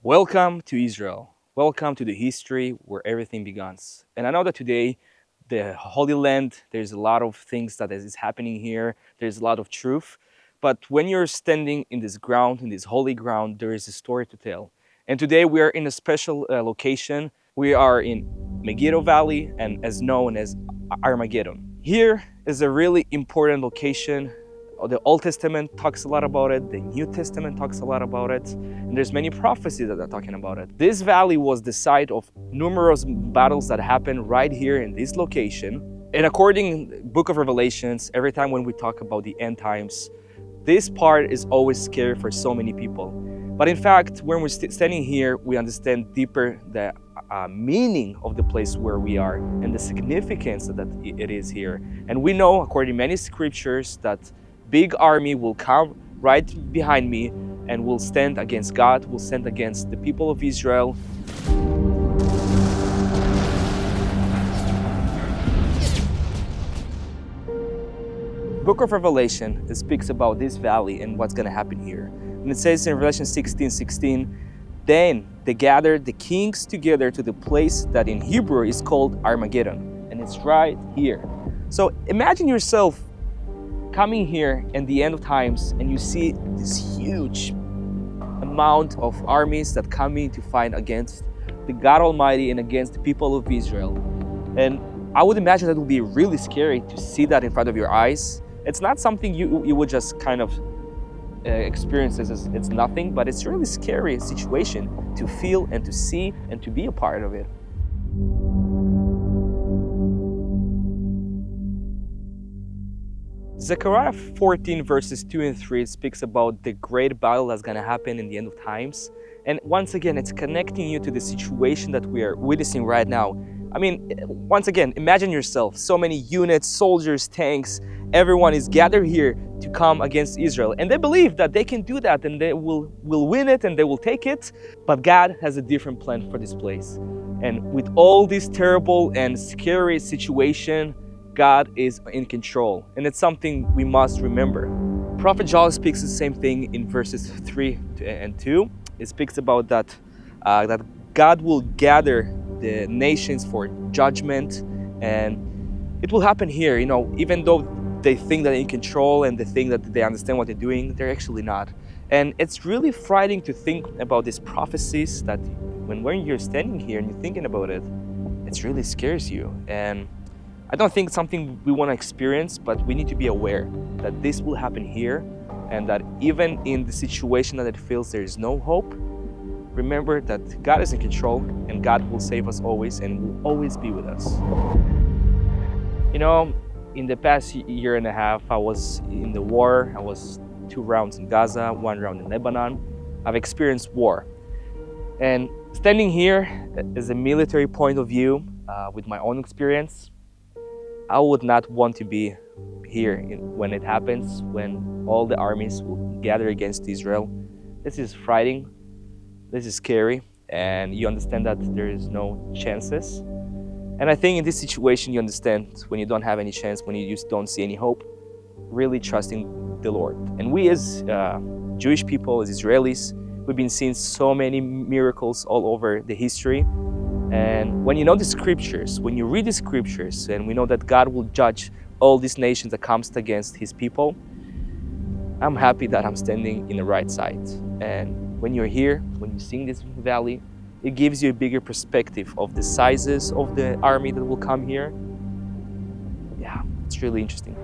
Welcome to Israel. Welcome to the history where everything begins. And I know that today, the Holy Land, there's a lot of things that is happening here. There's a lot of truth. But when you're standing in this ground, in this holy ground, there is a story to tell. And today we are in a special location. We are in Megiddo Valley and as known as Armageddon. Here is a really important location. The Old Testament talks a lot about it. The New Testament talks a lot about it. And there's many prophecies that are talking about it. This valley was the site of numerous battles that happened right here in this location. And according to the book of Revelations, every time when we talk about the end times, this part is always scary for so many people. But in fact, when we're standing here, we understand deeper the meaning of the place where we are and the significance that it is here. And we know, according to many scriptures, that big army will come right behind me and will stand against God, will stand against the people of Israel. Book of Revelation, it speaks about this valley and what's going to happen here. And it says in Revelation 16:16, then they gathered the kings together to the place that in Hebrew is called Armageddon. And it's right here. So imagine yourself coming here in the end of times and you see this huge amount of armies that come in to fight against the God Almighty and against the people of Israel. And I would imagine that it would be really scary to see that in front of your eyes. It's not something you would just kind of experience as it's nothing, but it's a really scary situation to feel and to see and to be a part of it. Zechariah 14 verses 2 and 3 speaks about the great battle that's going to happen in the end of times. And once again, it's connecting you to the situation that we are witnessing right now. I mean, once again, imagine yourself, so many units, soldiers, tanks, everyone is gathered here to come against Israel. And they believe that they can do that and they will win it and they will take it. But God has a different plan for this place. And with all this terrible and scary situation, God is in control, and it's something we must remember. Prophet Joel speaks the same thing in verses 3 and 2. It speaks about that God will gather the nations for judgment, and it will happen here. You know, even though they think that they're in control and they think that they understand what they're doing, they're actually not. And it's really frightening to think about these prophecies that when you're standing here and you're thinking about it, it really scares you. And I don't think it's something we want to experience, but we need to be aware that this will happen here and that even in the situation that it feels there is no hope, remember that God is in control and God will save us always and will always be with us. You know, in the past year and a half, I was in the war. I was 2 rounds in Gaza, 1 round in Lebanon. I've experienced war. And standing here as a military point of view, with my own experience, I would not want to be here when it happens, when all the armies will gather against Israel. This is frightening, this is scary, and you understand that there is no chances. And I think in this situation you understand when you don't have any chance, when you just don't see any hope, really trusting the Lord. And we as Jewish people, as Israelis, we've been seeing so many miracles all over the history. And when you know the scriptures, when you read the scriptures, and we know that God will judge all these nations that comes against his people, I'm happy that I'm standing in the right side. And when you're here, when you see this valley, it gives you a bigger perspective of the sizes of the army that will come here. Yeah, it's really interesting.